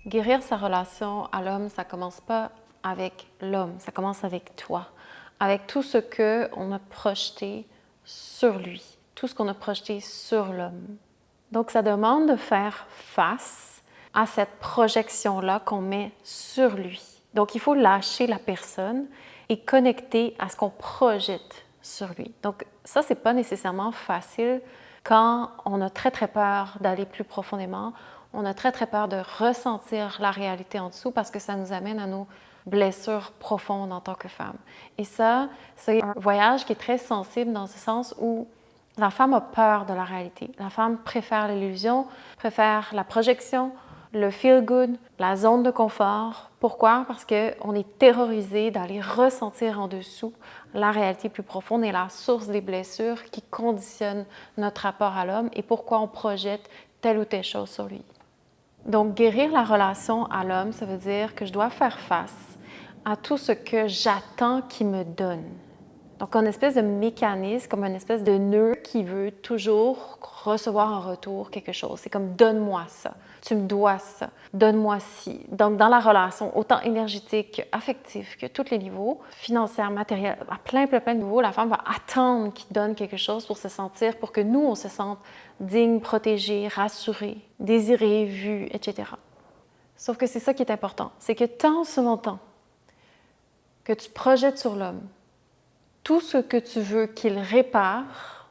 Guérir sa relation à l'homme, ça commence pas avec l'homme, ça commence avec toi, avec tout ce qu'on a projeté sur lui, tout ce qu'on a projeté sur l'homme. Donc, ça demande de faire face à cette projection-là qu'on met sur lui. Donc, il faut lâcher la personne et connecter à ce qu'on projette sur lui. Donc, ça, c'est pas nécessairement facile quand on a très, très peur d'aller plus profondément. On a très, très peur de ressentir la réalité en dessous parce que ça nous amène à nos blessures profondes en tant que femme. Et ça, c'est un voyage qui est très sensible dans ce sens où la femme a peur de la réalité. La femme préfère l'illusion, préfère la projection, le feel good, la zone de confort. Pourquoi? Parce qu'on est terrorisé d'aller ressentir en dessous la réalité plus profonde et la source des blessures qui conditionnent notre rapport à l'homme et pourquoi on projette telle ou telle chose sur lui. Donc, guérir la relation à l'homme, ça veut dire que je dois faire face à tout ce que j'attends qu'il me donne. Donc, une espèce de mécanisme, comme une espèce de nœud qui veut toujours recevoir en retour quelque chose. C'est comme « donne-moi ça »,« tu me dois ça »,« donne-moi ci ». Donc, dans la relation, autant énergétique, affective, que tous les niveaux, financière, matériel, à plein de niveaux, la femme va attendre qu'il donne quelque chose pour se sentir, pour que nous, on se sente digne, protégé, rassuré, désiré, vu, etc. Sauf que c'est ça qui est important, c'est que tant ce longtemps que tu projettes sur l'homme tout ce que tu veux qu'il répare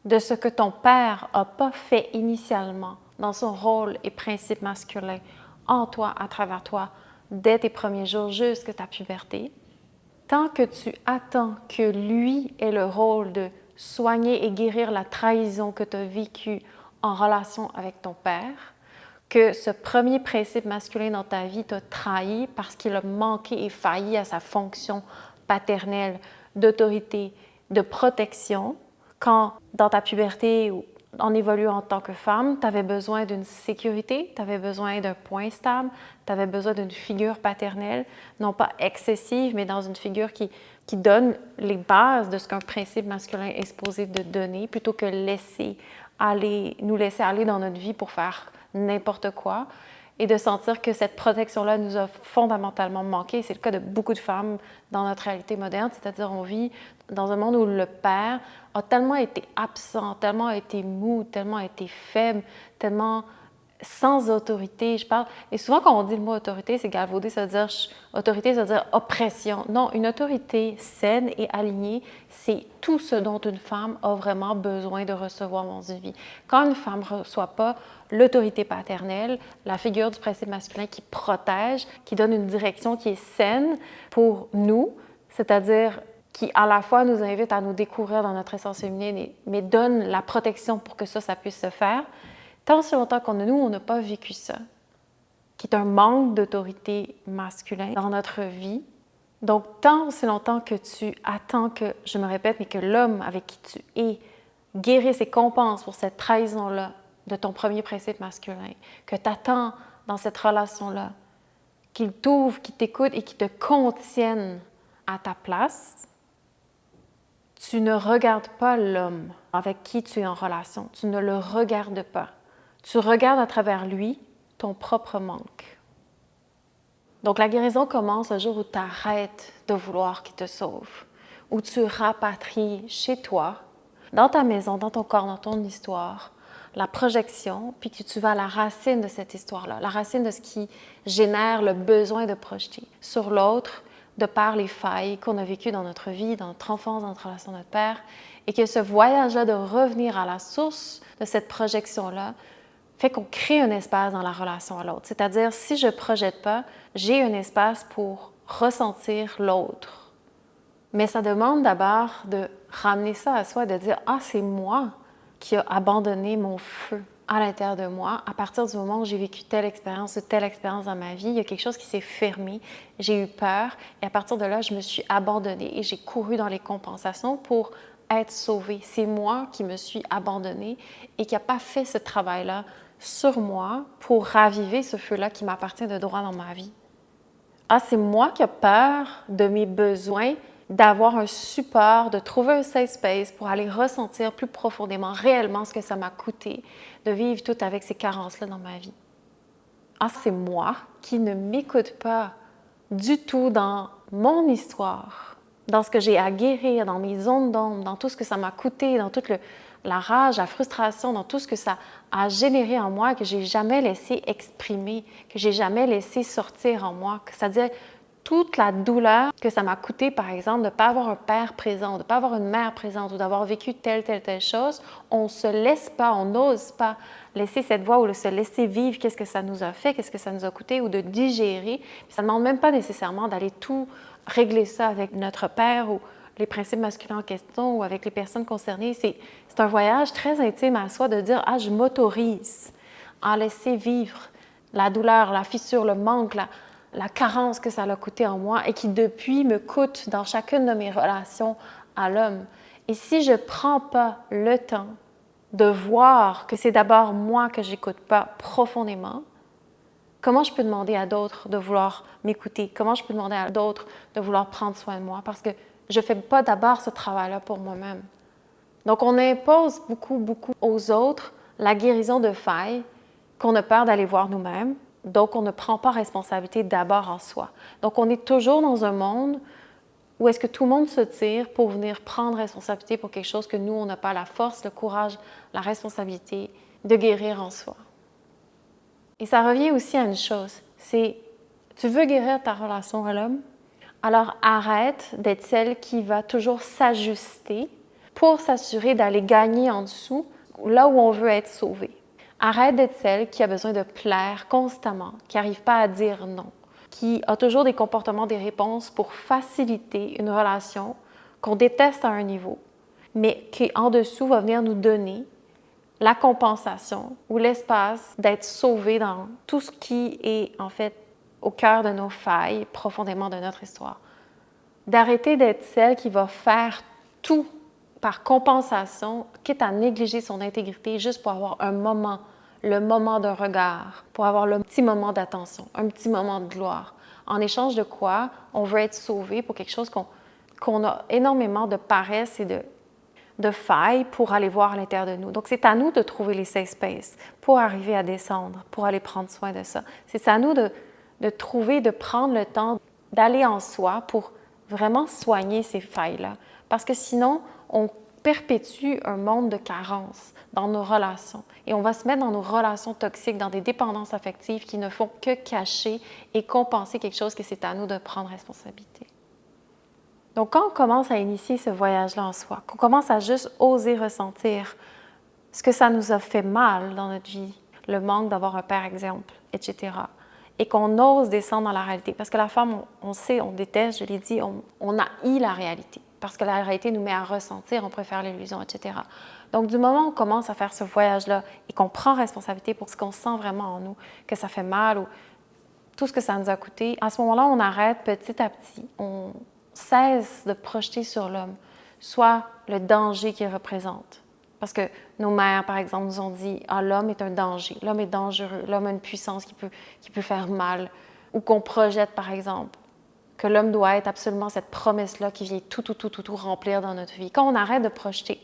de ce que ton père n'a pas fait initialement dans son rôle et principe masculin en toi, à travers toi, dès tes premiers jours jusqu'à ta puberté, tant que tu attends que lui ait le rôle de soigner et guérir la trahison que tu as vécue en relation avec ton père, que ce premier principe masculin dans ta vie t'a trahi parce qu'il a manqué et failli à sa fonction paternelle, d'autorité, de protection, quand dans ta puberté ou en évoluant en tant que femme, tu avais besoin d'une sécurité, tu avais besoin d'un point stable, tu avais besoin d'une figure paternelle, non pas excessive, mais dans une figure qui donne les bases de ce qu'un principe masculin est supposé de donner, plutôt que nous laisser aller dans notre vie pour faire n'importe quoi, et de sentir que cette protection-là nous a fondamentalement manqué. C'est le cas de beaucoup de femmes dans notre réalité moderne, c'est-à-dire on vit dans un monde où le père a tellement été absent, tellement été mou, tellement été faible, tellement sans autorité, je parle. Et souvent, quand on dit le mot autorité, c'est galvaudé, ça veut dire autorité, ça veut dire oppression. Non, une autorité saine et alignée, c'est tout ce dont une femme a vraiment besoin de recevoir dans une vie. Quand une femme ne reçoit pas l'autorité paternelle, la figure du principe masculin qui protège, qui donne une direction qui est saine pour nous, c'est-à-dire qui à la fois nous invite à nous découvrir dans notre essence féminine, mais donne la protection pour que ça puisse se faire. Tant si longtemps on n'a pas vécu ça, qui est un manque d'autorité masculine dans notre vie. Donc, tant aussi longtemps que tu attends que, je me répète, mais que l'homme avec qui tu es guérisse et compense pour cette trahison-là de ton premier principe masculin, que tu attends dans cette relation-là, qu'il t'ouvre, qu'il t'écoute et qu'il te contienne à ta place, tu ne regardes pas l'homme avec qui tu es en relation. Tu ne le regardes pas. Tu regardes à travers lui ton propre manque. Donc, la guérison commence le jour où tu arrêtes de vouloir qu'il te sauve, où tu rapatries chez toi, dans ta maison, dans ton corps, dans ton histoire, la projection, puis que tu vas à la racine de cette histoire-là, la racine de ce qui génère le besoin de projeter sur l'autre, de par les failles qu'on a vécues dans notre vie, dans notre enfance, dans notre relation à notre père, et que ce voyage-là de revenir à la source de cette projection-là fait qu'on crée un espace dans la relation à l'autre. C'est-à-dire, si je ne projette pas, j'ai un espace pour ressentir l'autre. Mais ça demande d'abord de ramener ça à soi, de dire « Ah, c'est moi qui ai abandonné mon feu à l'intérieur de moi. À partir du moment où j'ai vécu telle expérience ou telle expérience dans ma vie, il y a quelque chose qui s'est fermé, j'ai eu peur et à partir de là, je me suis abandonnée et j'ai couru dans les compensations pour être sauvée. C'est moi qui me suis abandonnée et qui n'a pas fait ce travail-là sur moi pour raviver ce feu-là qui m'appartient de droit dans ma vie. Ah, c'est moi qui ai peur de mes besoins, d'avoir un support, de trouver un safe space pour aller ressentir plus profondément, réellement ce que ça m'a coûté de vivre tout avec ces carences-là dans ma vie. ah, c'est moi qui ne m'écoute pas du tout dans mon histoire, dans ce que j'ai à guérir, dans mes zones d'ombre, dans tout ce que ça m'a coûté, dans toute la rage, la frustration, dans tout ce que ça a généré en moi, que j'ai jamais laissé exprimer, que j'ai jamais laissé sortir en moi. C'est-à-dire toute la douleur que ça m'a coûté, par exemple, de ne pas avoir un père présent, de ne pas avoir une mère présente ou d'avoir vécu telle chose, on ne se laisse pas, on n'ose pas laisser cette voix ou se laisser vivre qu'est-ce que ça nous a fait, qu'est-ce que ça nous a coûté ou de digérer. Puis ça ne demande même pas nécessairement d'aller tout régler ça avec notre père ou les principes masculins en question ou avec les personnes concernées. C'est un voyage très intime à soi de dire « Ah, je m'autorise à laisser vivre la douleur, la fissure, le manque, la carence que ça a coûté en moi et qui depuis me coûte dans chacune de mes relations à l'homme. Et si je ne prends pas le temps de voir que c'est d'abord moi que j'écoute pas profondément, comment je peux demander à d'autres de vouloir m'écouter? Comment je peux demander à d'autres de vouloir prendre soin de moi? Parce que je ne fais pas d'abord ce travail-là pour moi-même. Donc, on impose beaucoup aux autres la guérison de failles qu'on a peur d'aller voir nous-mêmes. Donc, on ne prend pas responsabilité d'abord en soi. Donc, on est toujours dans un monde où est-ce que tout le monde se tire pour venir prendre responsabilité pour quelque chose que nous, on n'a pas la force, le courage, la responsabilité de guérir en soi. Et ça revient aussi à une chose, c'est tu veux guérir ta relation à l'homme, alors arrête d'être celle qui va toujours s'ajuster pour s'assurer d'aller gagner en dessous, là où on veut être sauvé. Arrête d'être celle qui a besoin de plaire constamment, qui n'arrive pas à dire non, qui a toujours des comportements, des réponses pour faciliter une relation qu'on déteste à un niveau, mais qui en dessous va venir nous donner la compensation ou l'espace d'être sauvé dans tout ce qui est en fait au cœur de nos failles, profondément de notre histoire. D'arrêter d'être celle qui va faire tout par compensation, quitte à négliger son intégrité juste pour avoir un moment, le moment d'un regard, pour avoir le petit moment d'attention, un petit moment de gloire. En échange de quoi, on veut être sauvé pour quelque chose qu'on a énormément de paresse et de failles pour aller voir à l'intérieur de nous. Donc, c'est à nous de trouver les safe spaces pour arriver à descendre, pour aller prendre soin de ça. C'est à nous de trouver, de prendre le temps d'aller en soi pour vraiment soigner ces failles-là. Parce que sinon, on perpétue un monde de carence dans nos relations. Et on va se mettre dans nos relations toxiques, dans des dépendances affectives qui ne font que cacher et compenser quelque chose que c'est à nous de prendre responsabilité. Donc, quand on commence à initier ce voyage-là en soi, qu'on commence à juste oser ressentir ce que ça nous a fait mal dans notre vie, le manque d'avoir un père exemple, etc., et qu'on ose descendre dans la réalité. Parce que la femme, on sait, on déteste, je l'ai dit, on haït la réalité. Parce que la réalité nous met à ressentir, on préfère l'illusion, etc. Donc, du moment où on commence à faire ce voyage-là et qu'on prend responsabilité pour ce qu'on sent vraiment en nous, que ça fait mal ou tout ce que ça nous a coûté, à ce moment-là, on arrête petit à petit. On cesse de projeter sur l'homme, soit le danger qu'il représente. Parce que nos mères, par exemple, nous ont dit « Ah, l'homme est un danger, l'homme est dangereux, l'homme a une puissance qui peut faire mal. » Ou qu'on projette, par exemple, que l'homme doit être absolument cette promesse-là qui vient tout remplir dans notre vie. Quand on arrête de projeter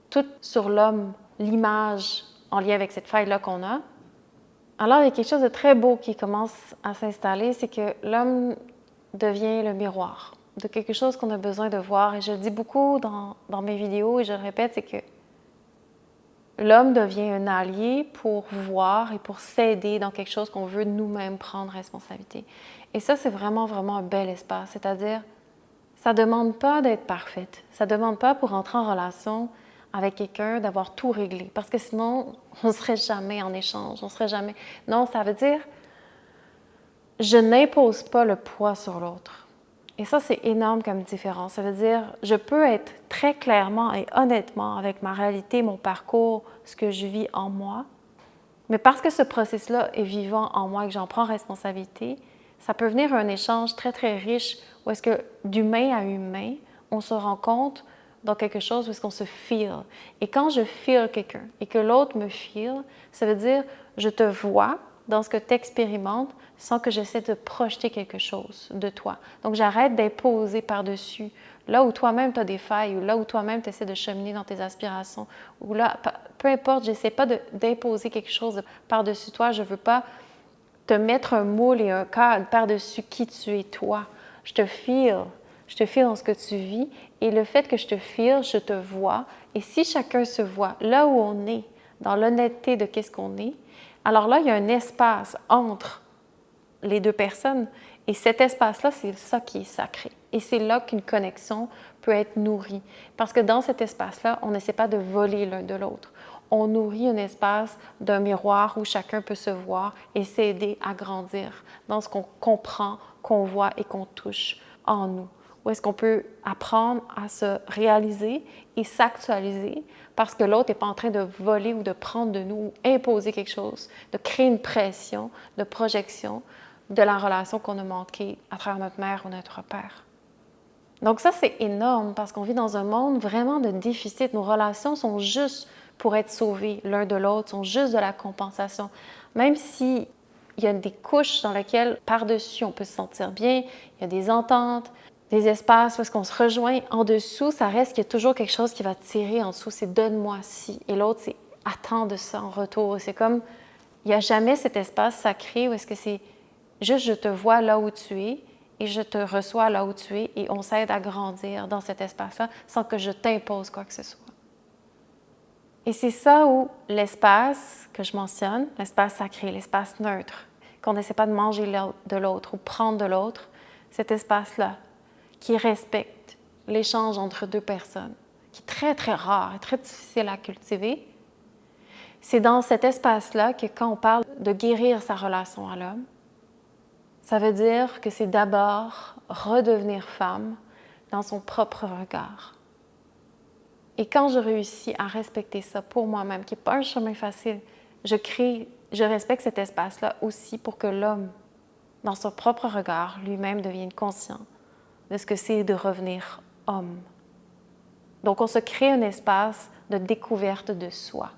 tout sur l'homme, l'image en lien avec cette faille-là qu'on a, alors il y a quelque chose de très beau qui commence à s'installer, c'est que l'homme devient le miroir de quelque chose qu'on a besoin de voir. Et je le dis beaucoup dans mes vidéos et je le répète, c'est que l'homme devient un allié pour voir et pour s'aider dans quelque chose qu'on veut nous-mêmes prendre responsabilité. Et ça, c'est vraiment un bel espace. C'est-à-dire, ça ne demande pas d'être parfaite. Ça ne demande pas pour entrer en relation avec quelqu'un d'avoir tout réglé. Parce que sinon, on ne serait jamais en échange. On serait jamais... Non, ça veut dire, je n'impose pas le poids sur l'autre. Et ça, c'est énorme comme différence. Ça veut dire, je peux être très clairement et honnêtement avec ma réalité, mon parcours, ce que je vis en moi. Mais parce que ce processus-là est vivant en moi et que j'en prends responsabilité, ça peut venir un échange très riche où est-ce que d'humain à humain, on se rend compte dans quelque chose où est-ce qu'on se feel. Et quand je feel quelqu'un et que l'autre me feel, ça veut dire, je te vois dans ce que tu expérimentes sans que j'essaie de projeter quelque chose de toi. Donc, j'arrête d'imposer par-dessus. Là où toi-même tu as des failles ou là où toi-même tu essaies de cheminer dans tes aspirations ou là, peu importe, j'essaie pas d'imposer quelque chose par-dessus toi. Je veux pas te mettre un moule et un cadre par-dessus qui tu es toi. Je te feel dans ce que tu vis et le fait que je te feel, je te vois. Et si chacun se voit là où on est, dans l'honnêteté de qu'est-ce qu'on est, alors là, il y a un espace entre les deux personnes et cet espace-là, c'est ça qui est sacré. Et c'est là qu'une connexion peut être nourrie. Parce que dans cet espace-là, on n'essaie pas de voler l'un de l'autre. On nourrit un espace d'un miroir où chacun peut se voir et s'aider à grandir dans ce qu'on comprend, qu'on voit et qu'on touche en nous. Où est-ce qu'on peut apprendre à se réaliser et s'actualiser parce que l'autre n'est pas en train de voler ou de prendre de nous ou imposer quelque chose, de créer une pression, de projection de la relation qu'on a manquée à travers notre mère ou notre père. Donc ça, c'est énorme parce qu'on vit dans un monde vraiment de déficit. Nos relations sont juste pour être sauvées l'un de l'autre, sont juste de la compensation. Même s'il y a des couches dans lesquelles, par-dessus, on peut se sentir bien, il y a des ententes, des espaces où est-ce qu'on se rejoint. En dessous, ça reste qu'il y a toujours quelque chose qui va tirer en dessous, c'est « donne-moi ci ». Et l'autre, c'est « attends de ça en retour ». C'est comme, il n'y a jamais cet espace sacré où est-ce que c'est juste « je te vois là où tu es ». Et je te reçois là où tu es et on s'aide à grandir dans cet espace-là sans que je t'impose quoi que ce soit. Et c'est ça où l'espace que je mentionne, l'espace sacré, l'espace neutre, qu'on n'essaie pas de manger de l'autre ou prendre de l'autre, cet espace-là qui respecte l'échange entre deux personnes, qui est très, très rare et très difficile à cultiver, c'est dans cet espace-là que quand on parle de guérir sa relation à l'homme, ça veut dire que c'est d'abord redevenir femme dans son propre regard. Et quand je réussis à respecter ça pour moi-même, qui n'est pas un chemin facile, je respecte cet espace-là aussi pour que l'homme, dans son propre regard, lui-même devienne conscient de ce que c'est de revenir homme. Donc, on se crée un espace de découverte de soi.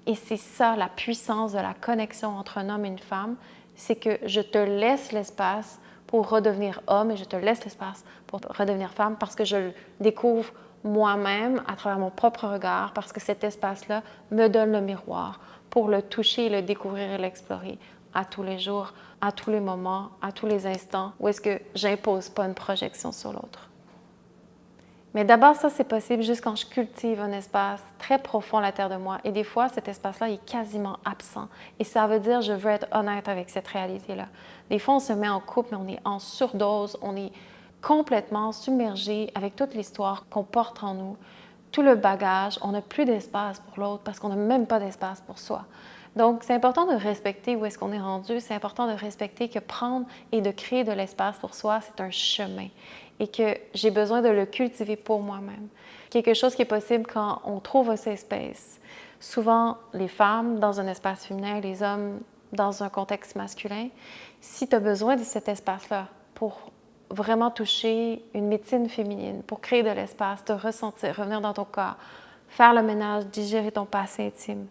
Et c'est ça la puissance de la connexion entre un homme et une femme, c'est que je te laisse l'espace pour redevenir homme et je te laisse l'espace pour redevenir femme parce que je le découvre moi-même à travers mon propre regard, parce que cet espace-là me donne le miroir pour le toucher, le découvrir et l'explorer à tous les jours, à tous les moments, à tous les instants, où est-ce que j'impose pas une projection sur l'autre. Mais d'abord, ça, c'est possible juste quand je cultive un espace très profond à l'intérieur de moi. Et des fois, cet espace-là est quasiment absent. Et ça veut dire, je veux être honnête avec cette réalité-là. Des fois, on se met en couple, mais on est en surdose, on est complètement submergé avec toute l'histoire qu'on porte en nous, tout le bagage. On n'a plus d'espace pour l'autre parce qu'on n'a même pas d'espace pour soi. Donc, c'est important de respecter où est-ce qu'on est rendu. C'est important de respecter que prendre et de créer de l'espace pour soi, c'est un chemin et que j'ai besoin de le cultiver pour moi-même. Quelque chose qui est possible quand on trouve un safe space. Souvent, les femmes dans un espace féminin, les hommes dans un contexte masculin, si tu as besoin de cet espace-là pour vraiment toucher une médecine féminine, pour créer de l'espace, te ressentir, revenir dans ton corps, faire le ménage, digérer ton passé intime,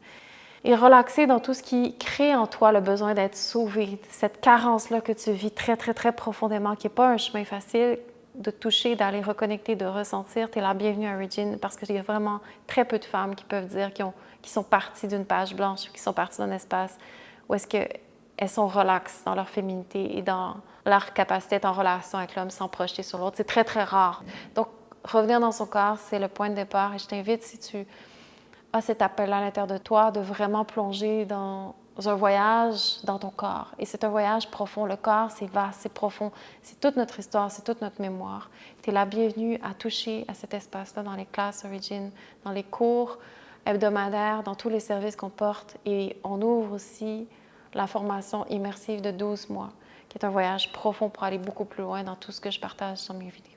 et relaxer dans tout ce qui crée en toi le besoin d'être sauvé, cette carence-là que tu vis très, très, très profondément, qui n'est pas un chemin facile de toucher, d'aller reconnecter, de ressentir. Tu es la bienvenue à Regine parce qu'il y a vraiment très peu de femmes qui peuvent dire qu'ils sont parties d'une page blanche ou qui sont parties d'un espace où est-ce qu'elles sont relaxes dans leur féminité et dans leur capacité d'être en relation avec l'homme sans projeter sur l'autre. C'est très, très rare. Donc, revenir dans son corps, c'est le point de départ et je t'invite, si tu as cet appel-là à l'intérieur de toi, de vraiment plonger dans un voyage dans ton corps. Et c'est un voyage profond. Le corps, c'est vaste, c'est profond. C'est toute notre histoire, c'est toute notre mémoire. Tu es la bienvenue à toucher à cet espace-là dans les classes Origin, dans les cours hebdomadaires, dans tous les services qu'on porte. Et on ouvre aussi la formation immersive de 12 mois, qui est un voyage profond pour aller beaucoup plus loin dans tout ce que je partage dans mes vidéos.